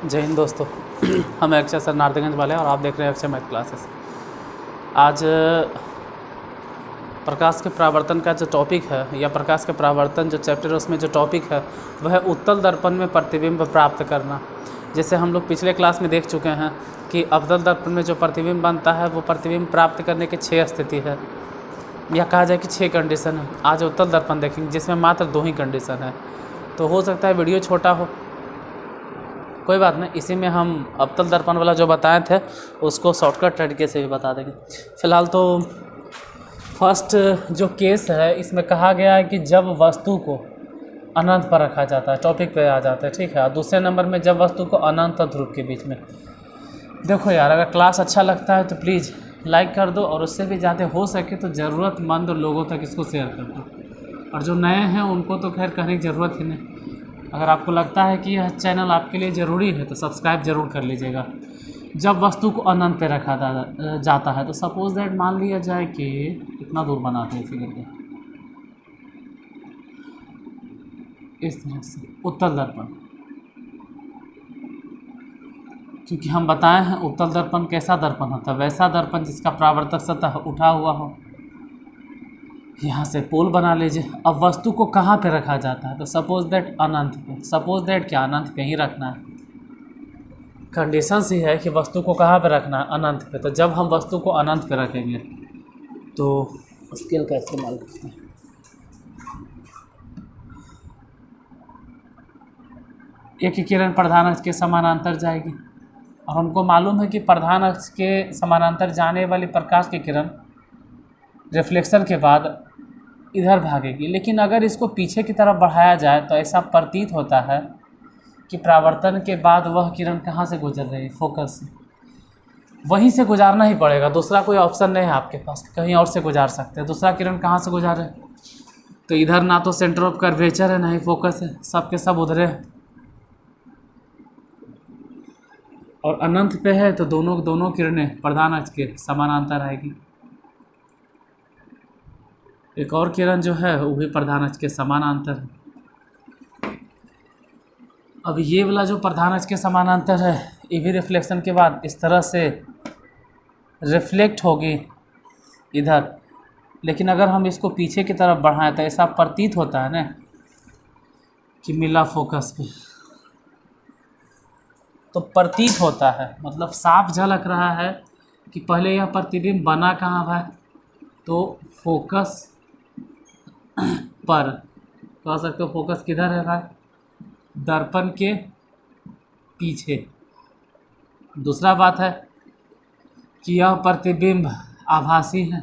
जय हिंद दोस्तों। हम अक्षय सर नारदगंज वाले और आप देख रहे हैं अक्षय मैथ क्लासेस। आज प्रकाश के परावर्तन का जो टॉपिक है या प्रकाश के परावर्तन जो चैप्टर है उसमें जो टॉपिक है वह है उत्तल दर्पण में प्रतिबिंब प्राप्त करना। जैसे हम लोग पिछले क्लास में देख चुके हैं कि अवतल दर्पण में जो प्रतिबिंब बनता है वो प्रतिबिंब प्राप्त करने की 6 स्थिति है या कहा जाए कि 6 कंडीशन है। आज उत्तल दर्पण देखेंगे जिसमें मात्र 2 ही कंडीशन है, तो हो सकता है वीडियो छोटा हो, कोई बात नहीं। इसी में हम अवतल दर्पण वाला जो बताए थे उसको शॉर्टकट तरीके से भी बता देंगे। फ़िलहाल तो फर्स्ट जो केस है इसमें कहा गया है कि जब वस्तु को अनंत पर रखा जाता है, टॉपिक पे आ जाता है, ठीक है। और दूसरे नंबर में जब वस्तु को अनंत और ध्रुव के बीच में। देखो यार, अगर क्लास अच्छा लगता है तो प्लीज़ लाइक कर दो और उससे भी ज़्यादा हो सके तो ज़रूरतमंद लोगों तक इसको शेयर कर दो। और जो नए हैं उनको तो खैर कहने की ज़रूरत ही नहीं। अगर आपको लगता है कि यह चैनल आपके लिए ज़रूरी है तो सब्सक्राइब ज़रूर कर लीजिएगा। जब वस्तु को अनंत पे रखा जाता है तो सपोज दैट मान लिया जाए कि इतना दूर बनाते हैं फिगर को इस तरह से उत्तल दर्पण, क्योंकि हम बताए हैं उत्तल दर्पण कैसा दर्पण होता है, वैसा दर्पण जिसका परावर्तक सतह उठा हुआ हो। यहाँ से पोल बना लीजिए। अब वस्तु को कहाँ पे रखा जाता है तो सपोज दैट अनंत पे। सपोज दैट क्या अनंत पे ही रखना है। कंडीशंस ही है कि वस्तु को कहाँ पे रखना है, अनंत पे। तो जब हम वस्तु को अनंत पे रखेंगे तो स्केल का इस्तेमाल करते हैं। एक किरण प्रधान अक्ष के समानांतर जाएगी और हमको मालूम है कि प्रधान अक्ष के समानांतर जाने वाली प्रकाश की किरण रिफ्लेक्शन के बाद इधर भागेगी। लेकिन अगर इसको पीछे की तरफ बढ़ाया जाए तो ऐसा प्रतीत होता है कि परावर्तन के बाद वह किरण कहाँ से गुजर रही है, फोकस से। वहीं से गुजारना ही पड़ेगा, दूसरा कोई ऑप्शन नहीं है आपके पास, कहीं और से गुजार सकते हैं। दूसरा किरण कहाँ से गुजारे तो इधर ना तो सेंटर ऑफ कर्वेचर है ना ही फोकस है, सब के सब उधरे हैं। और अनंत पे है तो दोनों किरणें प्रधान अक्ष के समानांतर आएगी। एक और किरण जो है वो भी प्रधान अक्ष के समानांतर है। अब ये वाला जो प्रधान अक्ष के समानांतर है ये भी रिफ्लेक्शन के बाद इस तरह से रिफ्लेक्ट होगी इधर। लेकिन अगर हम इसको पीछे की तरफ बढ़ाएं तो ऐसा प्रतीत होता है ना कि मिला फोकस पे। तो प्रतीत होता है मतलब साफ झलक रहा है कि पहले यह प्रतिबिंब बना कहाँ है तो फोकस पर। कह सकते हो फोकस किधर है भाई, दर्पण के पीछे। दूसरा बात है कि यह प्रतिबिंब आभासी है।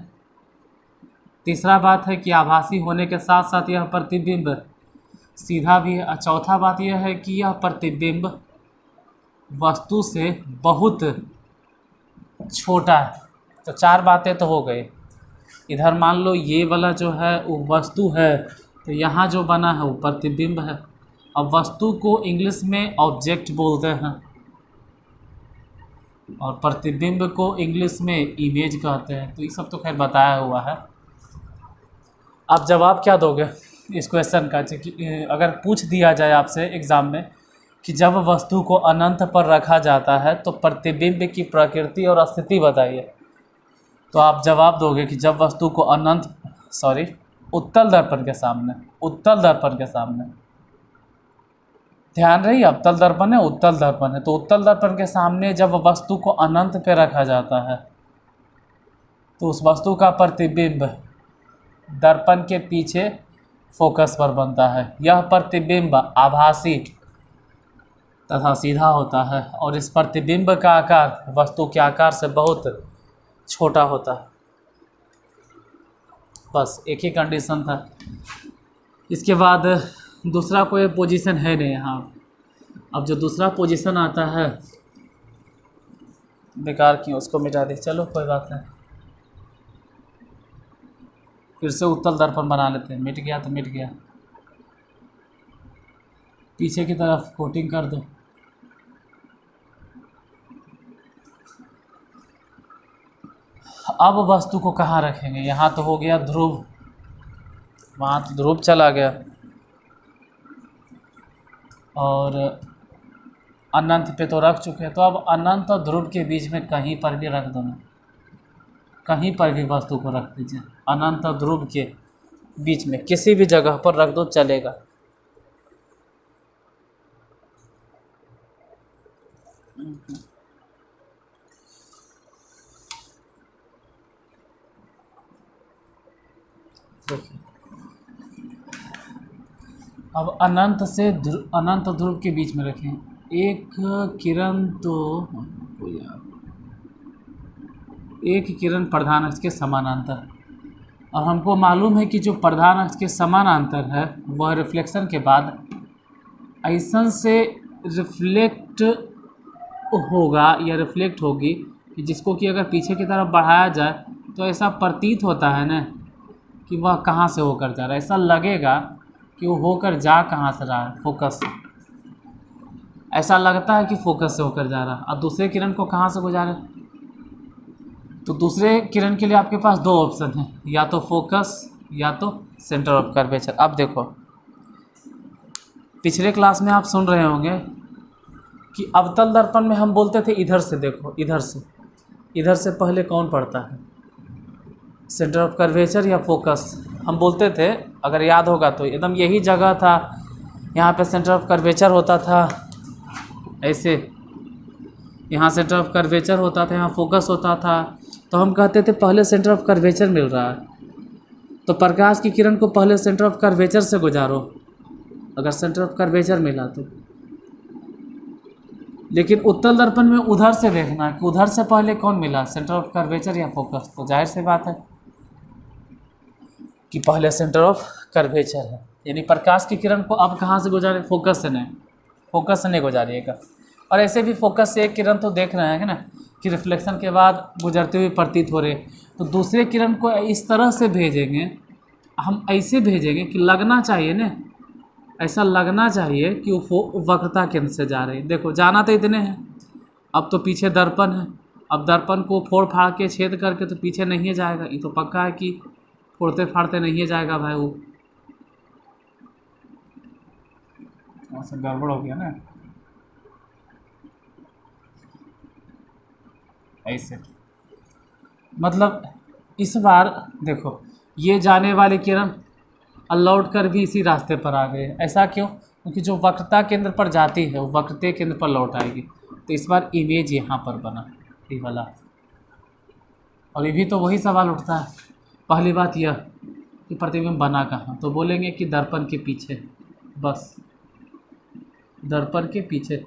तीसरा बात है कि आभासी होने के साथ साथ यह प्रतिबिंब सीधा भी है। और चौथा बात यह है कि यह प्रतिबिंब वस्तु से बहुत छोटा है। तो 4 बातें तो हो गई। इधर मान लो ये वाला जो है वो वस्तु है तो यहाँ जो बना है वो प्रतिबिंब है। अब वस्तु को इंग्लिश में ऑब्जेक्ट बोलते हैं और प्रतिबिंब को इंग्लिश में इमेज कहते हैं। तो ये सब तो खैर बताया हुआ है। आप जवाब क्या दोगे इस क्वेश्चन का कि अगर पूछ दिया जाए आपसे एग्ज़ाम में कि जब वस्तु को अनंत पर रखा जाता है तो प्रतिबिंब की प्रकृति और स्थिति बताइए, तो आप जवाब दोगे कि जब वस्तु को उत्तल दर्पण के सामने ध्यान रही, अवतल दर्पण है उत्तल दर्पण है। तो उत्तल दर्पण के सामने जब वस्तु को अनंत पे रखा जाता है तो उस वस्तु का प्रतिबिंब दर्पण के पीछे फोकस पर बनता है। यह प्रतिबिंब आभासी तथा सीधा होता है और इस प्रतिबिंब का आकार वस्तु के आकार से बहुत छोटा होता है। बस एक ही कंडीशन था। इसके बाद दूसरा कोई पोजीशन है नहीं यहाँ। अब जो दूसरा पोजीशन आता है बेकार क्यों, उसको मिटा दे, चलो कोई बात नहीं। फिर से उत्तल दर्पण बना लेते हैं। मिट गया तो मिट गया, पीछे की तरफ कोटिंग कर दो। अब वस्तु को कहाँ रखेंगे, यहाँ तो हो गया ध्रुव, वहाँ तो ध्रुव चला गया और अनंत पे तो रख चुके हैं, तो अब अनंत और ध्रुव के बीच में कहीं पर भी रख दो ना, कहीं पर भी वस्तु को रख दीजिए, अनंत और ध्रुव के बीच में किसी भी जगह पर रख दो चलेगा। देखिए अब अनंत से अनंत और ध्रुव के बीच में रखें एक किरण, तो एक किरण प्रधान अक्ष के समानांतर, और हमको मालूम है कि जो प्रधान अक्ष के समानांतर है वह रिफ्लेक्शन के बाद ऐसा से रिफ्लेक्ट होगा या रिफ्लेक्ट होगी कि जिसको कि अगर पीछे की तरफ बढ़ाया जाए तो ऐसा प्रतीत होता है ना कि वह कहाँ से होकर जा रहा है, ऐसा लगेगा कि वो होकर जा कहाँ से रहा है, फोकस, ऐसा लगता है कि फोकस से होकर जा रहा है। अब दूसरे किरण को कहाँ से गुजारे, तो दूसरे किरण के लिए आपके पास दो ऑप्शन हैं, या तो फोकस या तो सेंटर ऑफ कर्वेचर। अब देखो पिछले क्लास में आप सुन रहे होंगे कि अवतल दर्पण में हम बोलते थे इधर से, देखो इधर से पहले कौन पड़ता है, सेंटर ऑफ कर्वेचर या फोकस, हम बोलते थे, अगर याद होगा तो एकदम यही जगह था, यहाँ पे सेंटर ऑफ कर्वेचर होता था, ऐसे यहाँ सेंटर ऑफ कर्वेचर होता था, यहाँ फोकस होता था, तो हम कहते थे पहले सेंटर ऑफ कर्वेचर मिल रहा है, तो प्रकाश की किरण को पहले सेंटर ऑफ कर्वेचर से गुजारो, अगर सेंटर ऑफ कर्वेचर मिला तो। लेकिन उत्तल दर्पण में उधर से देखना है कि उधर से पहले कौन मिला, सेंटर ऑफ कर्वेचर या फोकस, तो जाहिर सी बात है कि पहले सेंटर ऑफ कर्वेचर है, यानी प्रकाश की किरण को अब कहाँ से गुजारे, फोकस से नहीं, फोकस से नहीं गुजारिएगा। और ऐसे भी फोकस से एक किरण तो देख रहे हैं ना कि रिफ्लेक्शन के बाद गुजरते हुए प्रतीत हो रहे, तो दूसरे किरण को इस तरह से भेजेंगे, हम ऐसे भेजेंगे कि लगना चाहिए ना, ऐसा लगना चाहिए कि वो वक्रता केंद्र से जा रही है। देखो जाना तो इतने हैं, अब तो पीछे दर्पण है, अब दर्पण को फोड़ फाड़ के छेद करके तो पीछे नहीं जाएगा, ये तो पक्का है कि फोड़ते फाड़ते नहीं जाएगा भाई, वो ऐसा गड़बड़ हो गया ना, ऐसे मतलब इस बार देखो ये जाने वाली किरण लौट कर भी इसी रास्ते पर आ गए, ऐसा क्यों, क्योंकि जो वक्रता केंद्र पर जाती है वो वक्रता केंद्र पर लौट आएगी, तो इस बार इमेज यहाँ पर बना ये वाला। और ये भी तो वही सवाल उठता है, पहली बात यह कि प्रतिबिंब बना कहाँ, तो बोलेंगे कि दर्पण के पीछे, बस दर्पण के पीछे,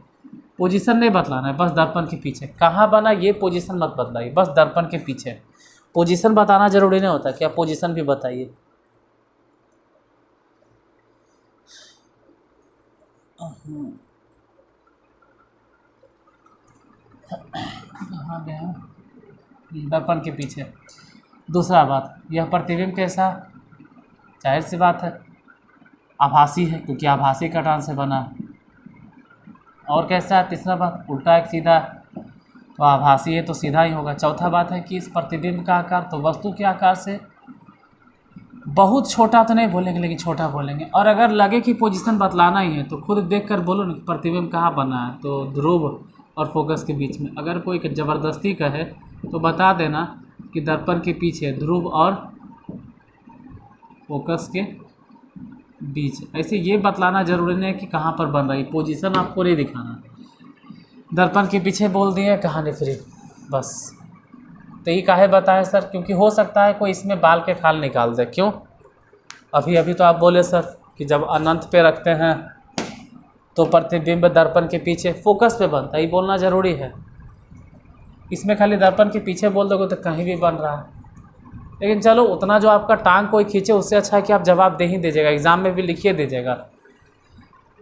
पोजीशन नहीं बतलाना है, बस दर्पण के पीछे कहाँ बना ये पोजीशन मत बतलाइए, बस दर्पण के पीछे। पोजीशन बताना जरूरी नहीं होता, क्या पोजीशन भी बताइए। कहाँ गया, दर्पण के पीछे। दूसरा बात, यह प्रतिबिंब कैसा, जाहिर सी बात है आभासी है, क्योंकि आभासी कटान से बना है। और कैसा है, तीसरा बात उल्टा एक सीधा, तो आभासी है तो सीधा ही होगा। चौथा बात है कि इस प्रतिबिंब का आकार तो वस्तु के आकार से बहुत छोटा तो नहीं बोलेंगे, लेकिन छोटा बोलेंगे। और अगर लगे कि पोजीशन बतलाना ही है तो खुद देखकर बोलो ना कि प्रतिबिंब कहाँ बना है, तो ध्रुव और फोकस के बीच में। अगर कोई ज़बरदस्ती कहे तो बता देना कि दर्पण के पीछे ध्रुव और फोकस के बीच, ऐसे ये बतलाना जरूरी नहीं है कि कहाँ पर बन रही, पोजीशन आपको नहीं दिखाना। दर्पण के पीछे बोल दिए, कहानी फ्री, बस। तो ये काहे बताएं सर, क्योंकि हो सकता है कोई इसमें बाल के खाल निकाल दे। क्यों, अभी तो आप बोले सर कि जब अनंत पे रखते हैं तो प्रतिबिंब दर्पण के पीछे फोकस पे बनता है, ये बोलना ज़रूरी है। इसमें खाली दर्पण के पीछे बोल दोगे तो कहीं भी बन रहा है। लेकिन चलो उतना जो आपका टांग कोई खींचे, उससे अच्छा है कि आप जवाब दे ही दीजिएगा, एग्ज़ाम में भी लिखिए दीजिएगा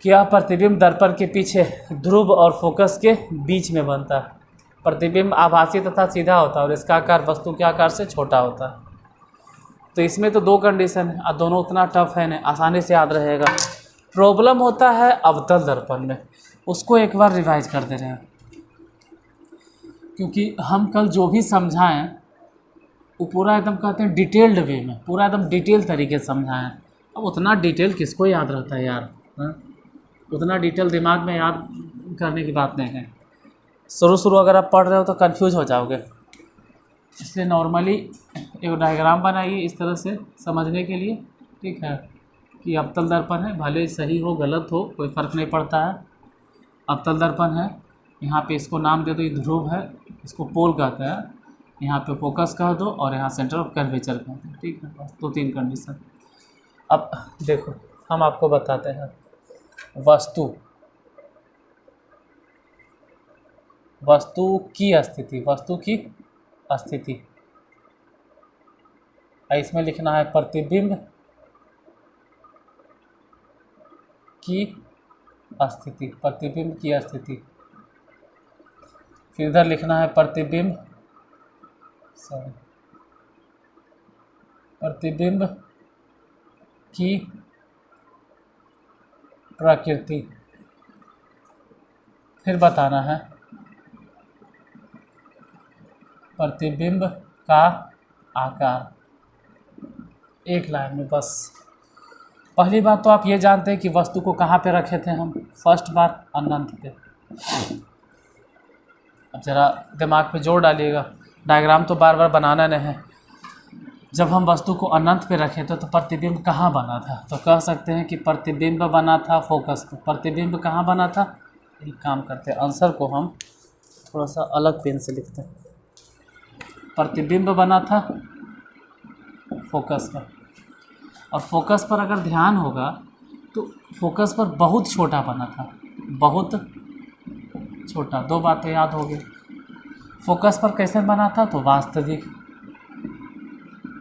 कि यह प्रतिबिंब दर्पण के पीछे ध्रुव और फोकस के बीच में बनता है। प्रतिबिंब आभासी तथा सीधा होता है और इसका आकार वस्तु के आकार से छोटा होता है। तो इसमें तो दो कंडीशन है और दोनों उतना टफ है नहीं, आसानी से याद रहेगा। प्रॉब्लम होता है अवतल दर्पण में, उसको एक बार रिवाइज कर दे रहे हैं, क्योंकि हम कल जो भी समझाएं वो पूरा एकदम कहते हैं डिटेल्ड वे में, पूरा एकदम डिटेल तरीके से समझाएं। अब उतना डिटेल किसको याद रहता है यार, हाँ? उतना डिटेल दिमाग में याद करने की बात नहीं है। शुरू अगर आप पढ़ रहे हो तो कंफ्यूज हो जाओगे, इसलिए नॉर्मली एक डायग्राम बनाइए इस तरह से समझने के लिए, ठीक है, कि अवतल दर्पण है, भले सही हो गलत हो कोई फ़र्क नहीं पड़ता है। अवतल दर्पण है, यहाँ पे इसको नाम दे दो, ये ध्रुव है, इसको पोल कहते हैं, यहाँ पे फोकस कह दो और यहाँ सेंटर ऑफ कर्वेचर कह दो, ठीक है। बस 2-3 कंडीशन। अब देखो हम आपको बताते हैं वस्तु की स्थिति, इसमें लिखना है प्रतिबिंब की स्थिति, फिर इधर लिखना है प्रतिबिंब की प्रकृति, फिर बताना है प्रतिबिंब का आकार, एक लाइन में बस। पहली बात तो आप ये जानते हैं कि वस्तु को कहाँ पे रखे थे हम, फर्स्ट बार अनंत पे। अब ज़रा दिमाग पे जोर डालिएगा, डायग्राम तो बार बार बनाना नहीं है। जब हम वस्तु को अनंत पे रखे थे तो प्रतिबिंब कहाँ बना था, तो कह सकते हैं कि प्रतिबिंब बना था फोकस पे। प्रतिबिंब कहाँ बना था, एक काम करते हैं, आंसर को हम थोड़ा सा अलग पेन से लिखते हैं। प्रतिबिंब बना था फोकस पर, और फोकस पर अगर ध्यान होगा तो फोकस पर बहुत छोटा बना था, बहुत छोटा। 2 बातें याद होगी। फोकस पर कैसे बना था, तो वास्तविक,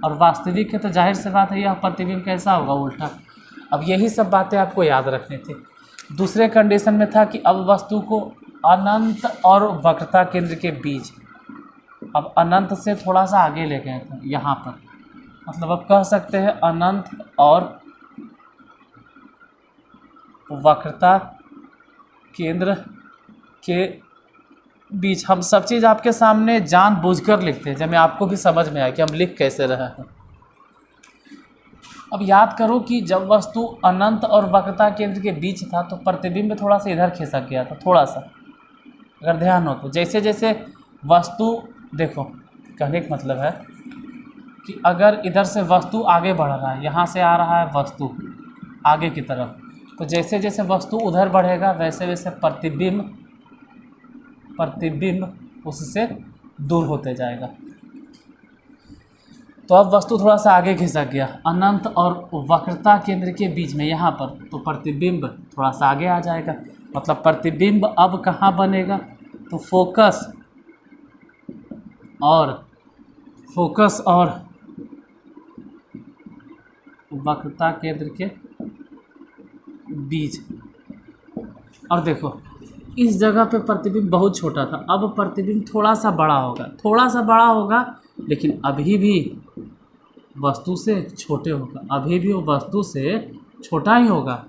और वास्तविक है तो जाहिर सी बात है यह प्रतिबिंब कैसा होगा, उल्टा। अब यही सब बातें आपको याद रखनी थी। दूसरे कंडीशन में था कि अब वस्तु को अनंत और वक्रता केंद्र के बीच, अब अनंत से थोड़ा सा आगे ले गए थे यहाँ पर, मतलब अब कह सकते हैं अनंत और वक्रता केंद्र के बीच। हम सब चीज़ आपके सामने जानबूझकर लिखते हैं, जब मैं आपको भी समझ में आए कि हम लिख कैसे रहे हैं। अब याद करो कि जब वस्तु अनंत और वक्रता केंद्र के बीच था तो प्रतिबिंब थोड़ा सा इधर खिसक गया था, थोड़ा सा, अगर ध्यान हो तो। जैसे जैसे वस्तु, देखो कहने का मतलब है कि अगर इधर से वस्तु आगे बढ़ रहा है, यहाँ से आ रहा है वस्तु आगे की तरफ, तो जैसे जैसे वस्तु उधर बढ़ेगा वैसे वैसे प्रतिबिंब उससे दूर होते जाएगा। तो अब वस्तु थोड़ा सा आगे खिसक गया अनंत और वक्रता केंद्र के बीच में यहाँ पर, तो प्रतिबिंब थोड़ा सा आगे आ जाएगा। मतलब प्रतिबिंब अब कहाँ बनेगा, तो फोकस और वक्रता केंद्र के बीच। और देखो इस जगह पे प्रतिबिंब बहुत छोटा था, अब प्रतिबिंब थोड़ा सा बड़ा होगा, लेकिन अभी भी वस्तु से छोटे होगा, अभी भी वो वस्तु से छोटा ही होगा।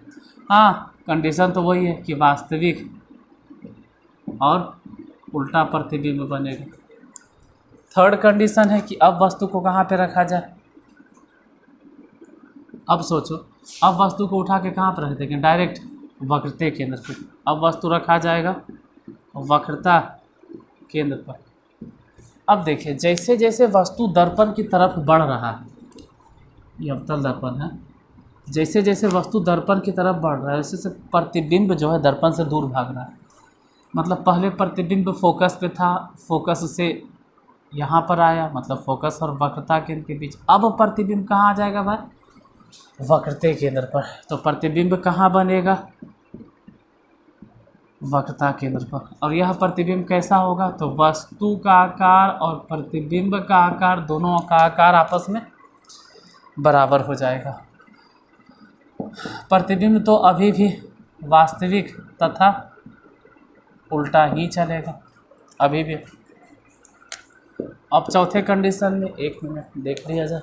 हाँ, कंडीशन तो वही है कि वास्तविक और उल्टा प्रतिबिंब बनेगा। थर्ड कंडीशन है कि अब वस्तु को कहाँ पे रखा जाए। अब सोचो, अब वस्तु को उठा के कहाँ पर रख देंगे, डायरेक्ट वक्रता केंद्र पर। अब वस्तु रखा जाएगा वक्रता केंद्र पर। अब देखिए जैसे जैसे वस्तु दर्पण की तरफ बढ़ रहा है, ये अवतल दर्पण है, जैसे जैसे वस्तु दर्पण की तरफ बढ़ रहा है वैसे से प्रतिबिंब जो है दर्पण से दूर भाग रहा है। मतलब पहले प्रतिबिंब फोकस पे था, फोकस से यहाँ पर आया, मतलब फोकस और वक्रता केंद्र के बीच। अब प्रतिबिंब कहाँ आ जाएगा भाई, वक्रता केंद्र पर। तो प्रतिबिंब कहाँ बनेगा, वक्रता केंद्र पर। और यह प्रतिबिंब कैसा होगा, तो वस्तु का आकार और प्रतिबिंब का आकार, दोनों का आकार आपस में बराबर हो जाएगा। प्रतिबिंब तो अभी भी वास्तविक तथा उल्टा ही चलेगा अभी भी। अब चौथे कंडीशन में, 1 मिनट देख लिया जाए।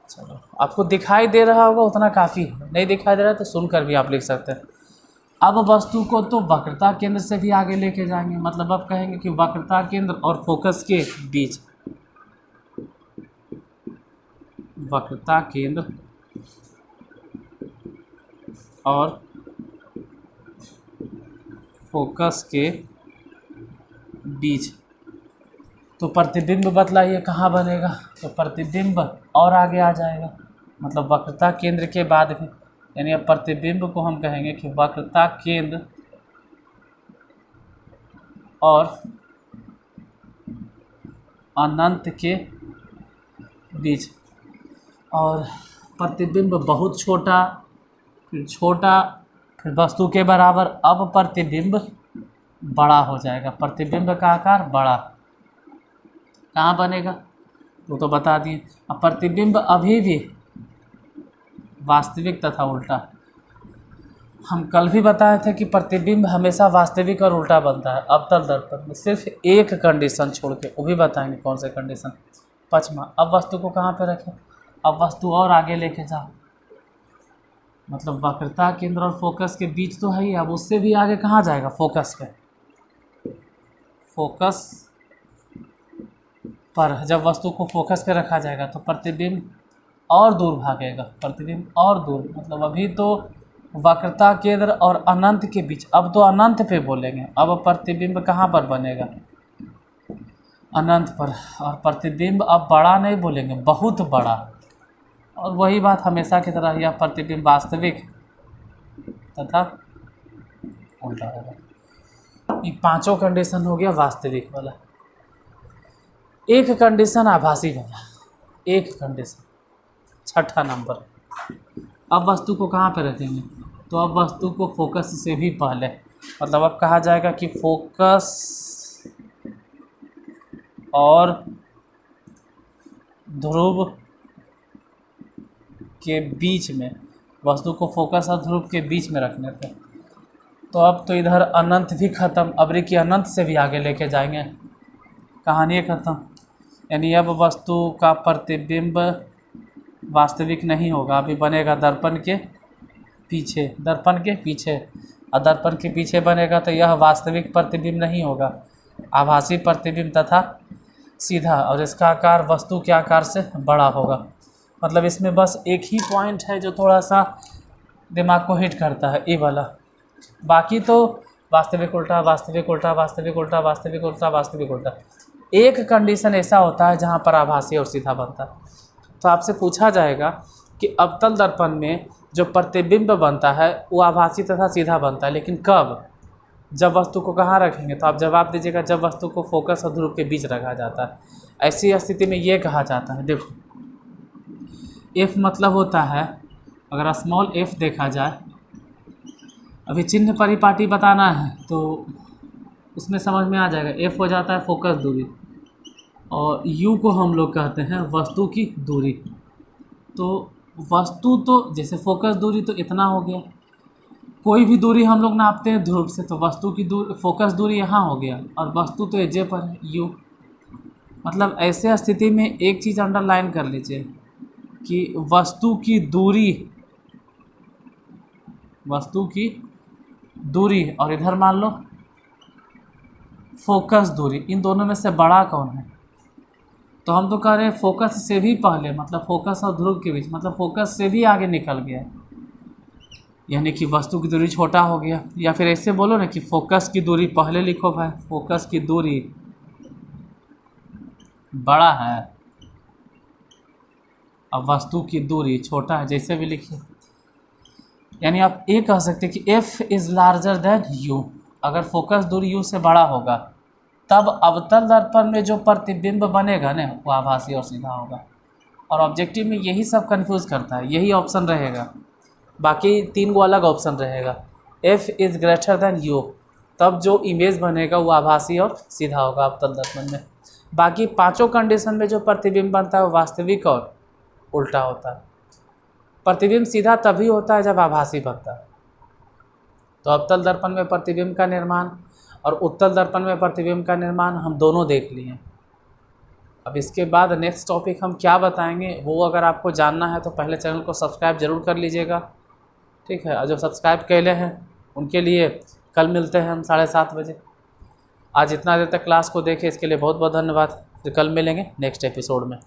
चलो आपको दिखाई दे रहा होगा उतना काफ़ी है, नहीं दिखाई दे रहा है तो सुनकर भी आप लिख सकते हैं। अब वस्तु को तो वक्रता केंद्र से भी आगे लेके जाएंगे, मतलब अब कहेंगे कि वक्रता केंद्र और फोकस के बीच, वक्रता केंद्र और फोकस के बीच। तो प्रतिबिंब बतलाइए कहाँ बनेगा, तो प्रतिबिंब और आगे आ जाएगा, मतलब वक्रता केंद्र के बाद भी, यानी अब प्रतिबिंब को हम कहेंगे कि वक्रता केंद्र और अनंत के बीच। और प्रतिबिंब बहुत छोटा, फिर छोटा, फिर वस्तु के बराबर। अब प्रतिबिंब बड़ा हो जाएगा, प्रतिबिंब का आकार बड़ा कहाँ बनेगा तो बता दिए। अब प्रतिबिंब अभी भी वास्तविक तथा उल्टा, हम कल भी बताए थे कि प्रतिबिंब हमेशा वास्तविक और उल्टा बनता है अवतल दर्पण में, सिर्फ एक कंडीशन छोड़ के, वो भी बताएंगे कौन से कंडीशन। पचमा, अब वस्तु को कहाँ पे रखें, अब वस्तु और आगे लेके जाओ, मतलब वक्रता केंद्र और फोकस के बीच तो है ही, अब उससे भी आगे कहाँ जाएगा, फोकस पे, फोकस पर जब वस्तु को फोकस पे रखा जाएगा तो प्रतिबिंब और दूर भागेगा, प्रतिबिंब और दूर, मतलब अभी तो वक्रता केंद्र और अनंत के बीच, अब तो अनंत पे बोलेंगे। अब प्रतिबिंब कहाँ पर बनेगा, अनंत पर, और प्रतिबिंब अब बड़ा नहीं बोलेंगे, बहुत बड़ा। और वही बात हमेशा की तरह, यह प्रतिबिंब वास्तविक तथा उल्टा होगा। ये पांचों कंडीशन हो गया वास्तविक वाला। एक कंडीशन आभासी वाला, एक कंडीशन, छठा नंबर। अब वस्तु को कहाँ पे रखेंगे, तो अब वस्तु को फोकस से भी पहले, मतलब अब कहा जाएगा कि फोकस और ध्रुव के बीच में, वस्तु को फोकस और ध्रुव के बीच में रखने थे। तो अब तो इधर अनंत भी ख़त्म, अबरी की अनंत से भी आगे लेके जाएंगे, कहानी ख़त्म। यानी अब वस्तु का प्रतिबिंब वास्तविक नहीं होगा, अभी बनेगा दर्पण के पीछे, दर्पण के पीछे, और दर्पण के पीछे बनेगा तो यह वास्तविक प्रतिबिंब नहीं होगा, आभासी प्रतिबिंब तथा सीधा, और इसका आकार वस्तु के आकार से बड़ा होगा। मतलब इसमें बस एक ही पॉइंट है जो थोड़ा सा दिमाग को हिट करता है, ये वाला, बाकी तो वास्तविक उल्टा, वास्तविक उल्टा, वास्तविक उल्टा, वास्तविक उल्टा, वास्तविक उल्टा। एक कंडीशन ऐसा होता है जहाँ पर आभासी और सीधा बनता है। तो आपसे पूछा जाएगा कि अवतल दर्पण में जो प्रतिबिंब बनता है वो आभासी तथा सीधा बनता है, लेकिन कब, जब वस्तु को कहाँ रखेंगे, तो आप जवाब दीजिएगा जब वस्तु को फोकस और ध्रुव के बीच रखा जाता है। ऐसी स्थिति में ये कहा जाता है, देखो एफ मतलब होता है, अगर स्मॉल एफ देखा जाए, अभी चिन्ह परिपाटी बताना है तो उसमें समझ में आ जाएगा। एफ हो जाता है फोकस दूरी, और यू को हम लोग कहते हैं वस्तु की दूरी। तो वस्तु तो जैसे फोकस दूरी तो इतना हो गया, कोई भी दूरी हम लोग नापते हैं ध्रुव से, तो वस्तु की दूरी, फोकस दूरी यहाँ हो गया, और वस्तु तो एजे पर है यू। मतलब ऐसे स्थिति में एक चीज़ अंडरलाइन कर लीजिए कि वस्तु की दूरी और इधर मान लो फोकस दूरी, इन दोनों में से बड़ा कौन है, तो हम तो कह रहे हैं फोकस से भी पहले, मतलब फोकस और ध्रुव के बीच, मतलब फोकस से भी आगे निकल गया, यानी कि वस्तु की दूरी छोटा हो गया। या फिर ऐसे बोलो ना कि फोकस की दूरी पहले लिखो भाई, फोकस की दूरी बड़ा है अब वस्तु की दूरी छोटा है, जैसे भी लिखिए। यानी आप ये कह सकते हैं कि F is larger than you, अगर फोकस दूरी यू से बड़ा होगा तब अवतल दर्पण में जो प्रतिबिंब बनेगा ना वो आभासी और सीधा होगा। और ऑब्जेक्टिव में यही सब कंफ्यूज करता है, यही ऑप्शन रहेगा, बाकी 3 गो अलग ऑप्शन रहेगा। F is greater than you, तब जो इमेज बनेगा वो आभासी और सीधा होगा अवतल दर्पण में। बाकी 5 कंडीशन में जो प्रतिबिंब बनता है वो वास्तविक और उल्टा होता है। प्रतिबिंब सीधा तभी होता है जब आभासी बनता है। तो अवतल दर्पण में प्रतिबिंब का निर्माण और उत्तल दर्पण में प्रतिबिंब का निर्माण हम दोनों देख लिए। अब इसके बाद नेक्स्ट टॉपिक हम क्या बताएंगे वो अगर आपको जानना है तो पहले चैनल को सब्सक्राइब जरूर कर लीजिएगा, ठीक है। और जो सब्सक्राइब कैले हैं उनके लिए कल मिलते हैं हम 7:30 बजे। आज इतना देर तक क्लास को देखे इसके लिए बहुत बहुत धन्यवाद। कल मिलेंगे नेक्स्ट एपिसोड में।